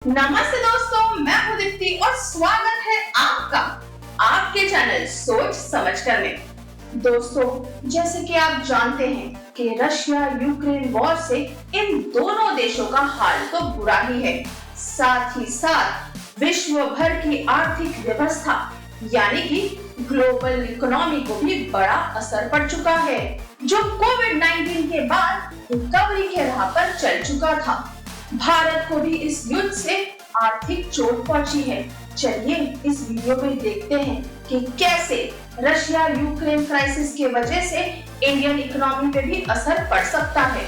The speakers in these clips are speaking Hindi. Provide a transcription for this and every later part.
नमस्ते दोस्तों, मैं हूं दीप्ति और स्वागत है आपका आपके चैनल सोच समझकर में। दोस्तों, जैसे कि आप जानते हैं कि रशिया यूक्रेन वॉर से इन दोनों देशों का हाल तो बुरा ही है। साथ ही साथ विश्व भर की आर्थिक व्यवस्था यानी कि ग्लोबल इकोनॉमी को भी बड़ा असर पड़ चुका है, जो कोविड-19 के बाद रिकवरी के राह पर चल चुका था। भारत को भी इस युद्ध से आर्थिक चोट पहुंची है। चलिए इस वीडियो में देखते हैं कि कैसे रशिया यूक्रेन क्राइसिस की वजह से इंडियन इकोनॉमी पे भी असर पड़ सकता है।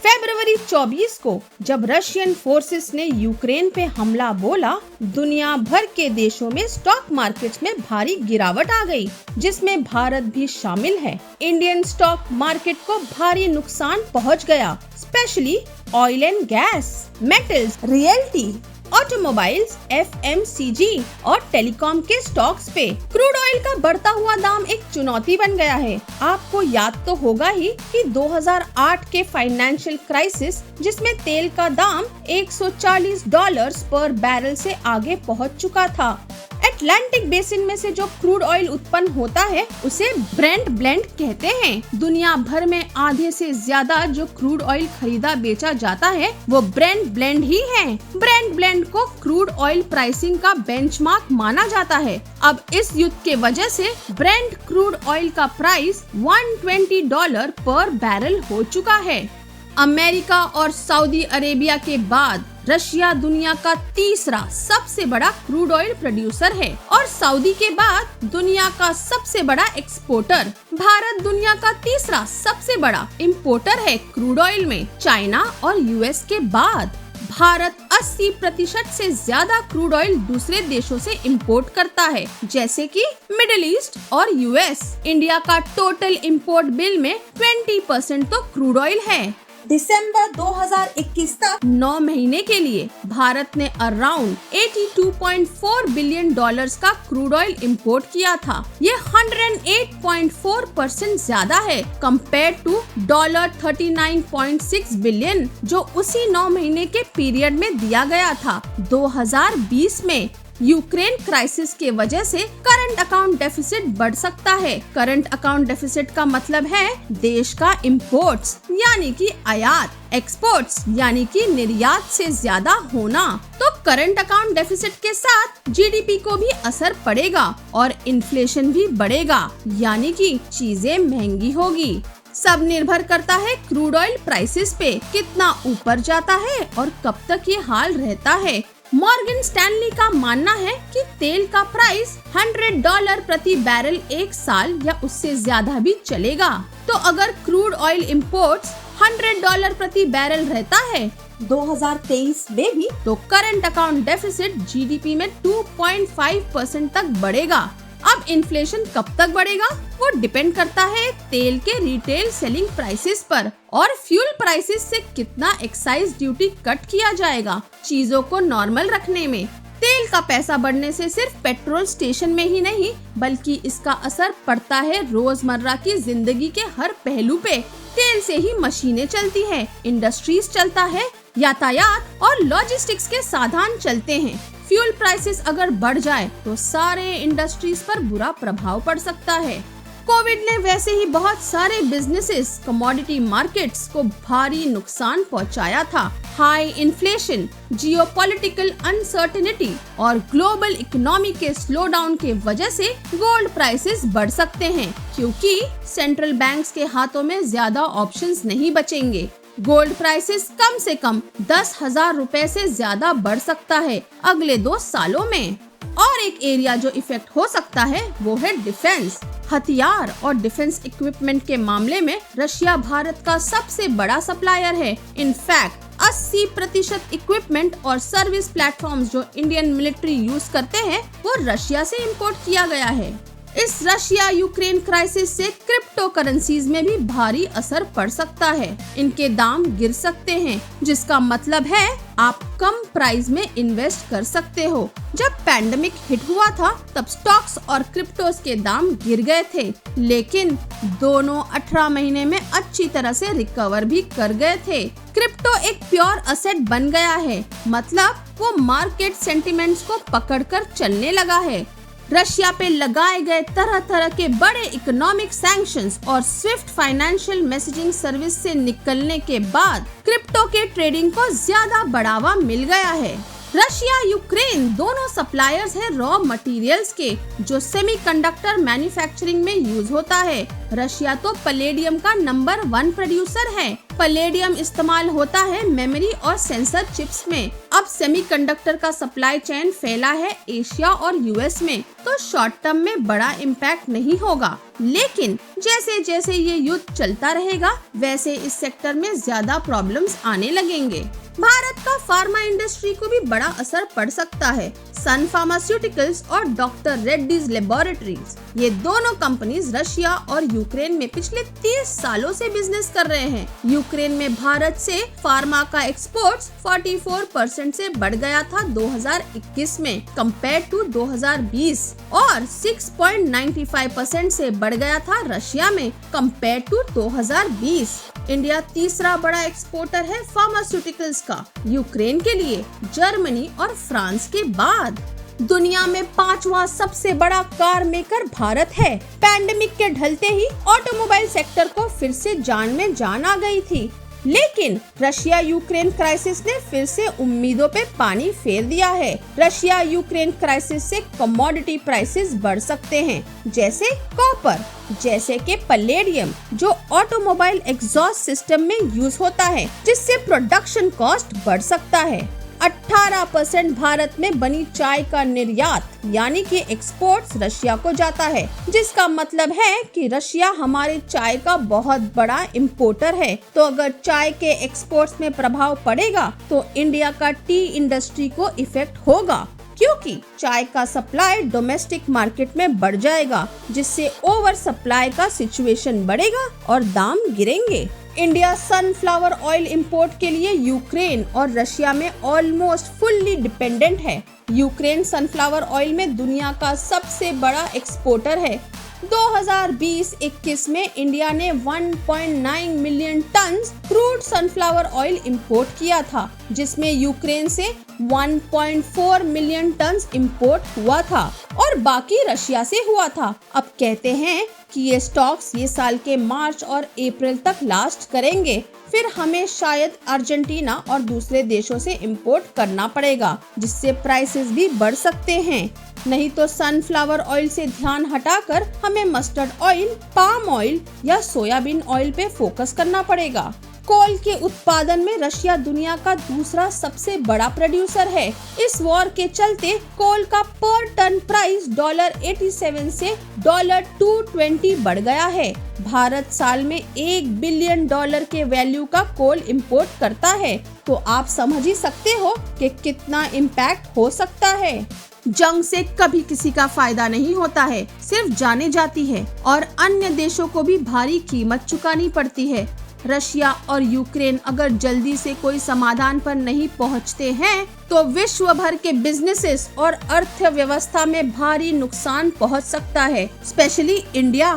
फरवरी 24 को जब रशियन फोर्सेस ने यूक्रेन पे हमला बोला, दुनिया भर के देशों में स्टॉक मार्केट्स में भारी गिरावट आ गई, जिसमें भारत भी शामिल है। इंडियन स्टॉक मार्केट को भारी नुकसान पहुंच गया, specially oil and gas, metals, realty, automobiles, FMCG और टेलीकॉम के स्टॉक्स पे क्रूड ऑयल का बढ़ता हुआ दाम एक चुनौती बन गया है। आपको याद तो होगा ही कि 2008 के फाइनेंशियल क्राइसिस, जिसमें तेल का दाम $140 पर बैरल से आगे पहुंच चुका था। अटलांटिक बेसिन में से जो क्रूड ऑयल उत्पन्न होता है उसे ब्रेंट ब्लेंड कहते हैं। दुनिया भर में आधे से ज्यादा जो क्रूड ऑयल खरीदा बेचा जाता है वो ब्रेंट ब्लेंड ही है। ब्रेंट ब्लेंड को क्रूड ऑयल प्राइसिंग का बेंचमार्क माना जाता है। अब इस युद्ध के वजह से ब्रेंट क्रूड ऑयल का प्राइस $120 पर बैरल हो चुका है। अमेरिका और सऊदी अरेबिया के बाद रशिया दुनिया का तीसरा सबसे बड़ा क्रूड ऑयल प्रोड्यूसर है और सऊदी के बाद दुनिया का सबसे बड़ा एक्सपोर्टर। भारत दुनिया का तीसरा सबसे बड़ा इंपोर्टर है क्रूड ऑयल में, चाइना और US के बाद। भारत 80% से ज्यादा क्रूड ऑयल दूसरे देशों से इंपोर्ट करता है, जैसे कि मिडिल ईस्ट और US। इंडिया का टोटल इंपोर्ट बिल में 20% तो क्रूड ऑयल है। दिसंबर 2021 तक 9 महीने के लिए भारत ने अराउंड $82.4 बिलियन का क्रूड ऑयल इंपोर्ट किया था। ये 108.4% ज्यादा है कंपेयर टू $39.6 बिलियन जो उसी 9 महीने के पीरियड में दिया गया था। 2020 में यूक्रेन क्राइसिस के वजह से करंट अकाउंट डेफिसिट बढ़ सकता है। करंट अकाउंट डेफिसिट का मतलब है देश का इंपोर्ट्स यानी कि आयात, एक्सपोर्ट्स यानी कि निर्यात से ज्यादा होना। तो करंट अकाउंट डेफिसिट के साथ GDP को भी असर पड़ेगा और इन्फ्लेशन भी बढ़ेगा, यानी कि चीजें महंगी होगी। सब निर्भर करता है क्रूड ऑयल प्राइसेस पे, कितना ऊपर जाता है और कब तक ये हाल रहता है। मॉर्गन स्टैनली का मानना है कि तेल का प्राइस $100 प्रति बैरल एक साल या उससे ज्यादा भी चलेगा। तो अगर क्रूड ऑयल इंपोर्ट्स $100 प्रति बैरल रहता है 2023 में भी, तो करंट अकाउंट डेफिसिट GDP में 2.5% तक बढ़ेगा। अब इन्फ्लेशन कब तक बढ़ेगा वो डिपेंड करता है तेल के रिटेल सेलिंग प्राइसेस पर और फ्यूल प्राइसेस से कितना एक्साइज ड्यूटी कट किया जाएगा चीजों को नॉर्मल रखने में। तेल का पैसा बढ़ने से सिर्फ पेट्रोल स्टेशन में ही नहीं बल्कि इसका असर पड़ता है रोजमर्रा की जिंदगी के हर पहलू पे। तेल से ही मशीनें चलती है, इंडस्ट्रीज चलता है, यातायात और लॉजिस्टिक्स के साधन चलते हैं। फ्यूल प्राइसेस अगर बढ़ जाए तो सारे इंडस्ट्रीज पर बुरा प्रभाव पड़ सकता है। कोविड ने वैसे ही बहुत सारे बिजनेसेस, कमोडिटी मार्केट्स को भारी नुकसान पहुंचाया था। हाई इन्फ्लेशन, जियोपॉलिटिकल अनसर्टेनिटी और ग्लोबल इकोनॉमी के स्लो डाउन के वजह से गोल्ड प्राइसेस बढ़ सकते हैं, क्योंकि सेंट्रल बैंक्स के हाथों में ज्यादा ऑप्शंस नहीं बचेंगे। गोल्ड प्राइसेस कम से कम 10,000 रुपए से ज्यादा बढ़ सकता है अगले 2 सालों में। और एक एरिया जो इफेक्ट हो सकता है वो है डिफेंस। हथियार और डिफेंस इक्विपमेंट के मामले में रशिया भारत का सबसे बड़ा सप्लायर है। इनफैक्ट 80% इक्विपमेंट और सर्विस प्लेटफॉर्म्स जो इंडियन मिलिट्री यूज करते हैं वो रशिया से इंपोर्ट किया गया है। इस रशिया यूक्रेन क्राइसिस से क्रिप्टो करेंसीज में भी भारी असर पड़ सकता है। इनके दाम गिर सकते हैं, जिसका मतलब है आप कम प्राइस में इन्वेस्ट कर सकते हो। जब पैंडेमिक हिट हुआ था तब स्टॉक्स और क्रिप्टोस के दाम गिर गए थे, लेकिन दोनों 18 महीने में अच्छी तरह से रिकवर भी कर गए थे। क्रिप्टो एक प्योर असेट बन गया है, मतलब वो मार्केट सेंटिमेंट्स को पकड़कर चलने लगा है। रशिया पे लगाए गए तरह तरह के बड़े इकोनॉमिक सैंक्शंस और स्विफ्ट फाइनेंशियल मैसेजिंग सर्विस से निकलने के बाद क्रिप्टो के ट्रेडिंग को ज्यादा बढ़ावा मिल गया है। रशिया यूक्रेन दोनों सप्लायर्स हैं रॉ मटेरियल्स के, जो सेमीकंडक्टर मैन्युफैक्चरिंग में यूज होता है। रशिया तो पैलेडियम का नंबर 1 प्रोड्यूसर है। पैलेडियम इस्तेमाल होता है मेमोरी और सेंसर चिप्स में। अब सेमीकंडक्टर का सप्लाई चेन फैला है एशिया और यूएस में, तो शॉर्ट टर्म में बड़ा इम्पैक्ट नहीं होगा, लेकिन जैसे जैसे ये युद्ध चलता रहेगा वैसे इस सेक्टर में ज्यादा प्रॉब्लम्स आने लगेंगे। भारत का फार्मा इंडस्ट्री को भी बड़ा असर पड़ सकता है। सन फार्मास्यूटिकल्स और डॉक्टर रेड्डीज लेबोरेटरीज, ये दोनों कंपनीज रशिया और यूक्रेन में पिछले 30 सालों से बिजनेस कर रहे हैं। यूक्रेन में भारत से फार्मा का एक्सपोर्ट्स 44% से बढ़ गया था 2021 में कंपेयर टू 2020 और 6.95% से बढ़ गया था रशिया में कंपेयर टू 2020। इंडिया तीसरा बड़ा एक्सपोर्टर है फार्मास्यूटिकल्स का यूक्रेन के लिए, जर्मनी और फ्रांस के बाद। दुनिया में 5वां सबसे बड़ा कार मेकर भारत है। पैंडेमिक के ढलते ही ऑटोमोबाइल सेक्टर को फिर से जान में जान आ गई थी, लेकिन रशिया यूक्रेन क्राइसिस ने फिर से उम्मीदों पे पानी फेर दिया है। रशिया यूक्रेन क्राइसिस से कमोडिटी प्राइसेस बढ़ सकते हैं, जैसे कॉपर, जैसे कि पैलेडियम, जो ऑटोमोबाइल एग्जॉस्ट सिस्टम में यूज होता है, जिससे प्रोडक्शन कॉस्ट बढ़ सकता है। 18% भारत में बनी चाय का निर्यात यानी कि एक्सपोर्ट्स रशिया को जाता है, जिसका मतलब है कि रशिया हमारे चाय का बहुत बड़ा इंपोर्टर है। तो अगर चाय के एक्सपोर्ट्स में प्रभाव पड़ेगा तो इंडिया का टी इंडस्ट्री को इफेक्ट होगा, क्योंकि चाय का सप्लाई डोमेस्टिक मार्केट में बढ़ जाएगा, जिससे ओवर सप्लाई का सिचुएशन बढ़ेगा और दाम गिरेंगे। इंडिया सनफ्लावर ऑयल इंपोर्ट के लिए यूक्रेन और रशिया में ऑलमोस्ट फुल्ली डिपेंडेंट है। यूक्रेन सनफ्लावर ऑयल में दुनिया का सबसे बड़ा एक्सपोर्टर है। 2020-21 में इंडिया ने 1.9 million ton crude sunflower oil import किया था, जिसमें यूक्रेन से 1.4 मिलियन टन इंपोर्ट हुआ था और बाकी रशिया से हुआ था। अब कहते हैं कि ये स्टॉक्स ये साल के मार्च और अप्रैल तक लास्ट करेंगे, फिर हमें शायद अर्जेंटीना और दूसरे देशों से इंपोर्ट करना पड़ेगा, जिससे प्राइसेस भी बढ़ सकते हैं। नहीं तो सनफ्लावर ऑयल से ध्यान हटाकर हमें मस्टर्ड ऑयल, पाम ऑयल या सोयाबीन ऑयल पे फोकस करना पड़ेगा। कोल के उत्पादन में रशिया दुनिया का दूसरा सबसे बड़ा प्रोड्यूसर है। इस वॉर के चलते कोल का पर टन प्राइस $87 से $220 बढ़ गया है। भारत साल में $1 बिलियन के वैल्यू का कोल इंपोर्ट करता है, तो आप समझ ही सकते हो कि कितना इम्पैक्ट हो सकता है। जंग से कभी किसी का फायदा नहीं होता है, सिर्फ जाने जाती है और अन्य देशों को भी भारी कीमत चुकानी पड़ती है। रशिया और यूक्रेन अगर जल्दी से कोई समाधान पर नहीं पहुंचते हैं तो विश्व भर के बिजनेसेस और अर्थव्यवस्था में भारी नुकसान पहुंच सकता है, स्पेशली इंडिया।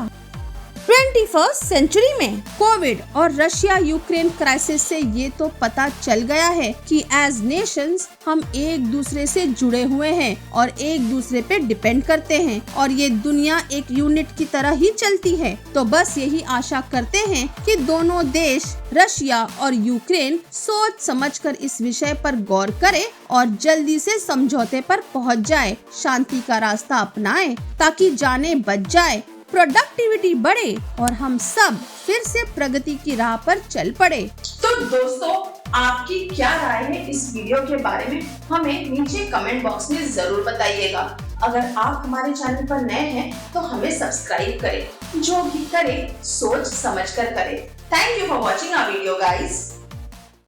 21st सेंचुरी में कोविड और रशिया यूक्रेन क्राइसिस से ये तो पता चल गया है कि एज नेशंस हम एक दूसरे से जुड़े हुए हैं और एक दूसरे पे डिपेंड करते हैं और ये दुनिया एक यूनिट की तरह ही चलती है। तो बस यही आशा करते हैं कि दोनों देश रशिया और यूक्रेन सोच समझकर इस विषय पर गौर करे और जल्दी से समझौते पर पहुंच जाए, शांति का रास्ता अपनाए ताकि जाने बच जाए, प्रोडक्टिविटी बढ़े और हम सब फिर से प्रगति की राह पर चल पड़े। तो दोस्तों, आपकी क्या राय है इस वीडियो के बारे में, हमें नीचे कमेंट बॉक्स में जरूर बताइएगा। अगर आप हमारे चैनल पर नए हैं तो हमें सब्सक्राइब करें, जो भी करें सोच समझ कर करें। Thank you for watching our video guys.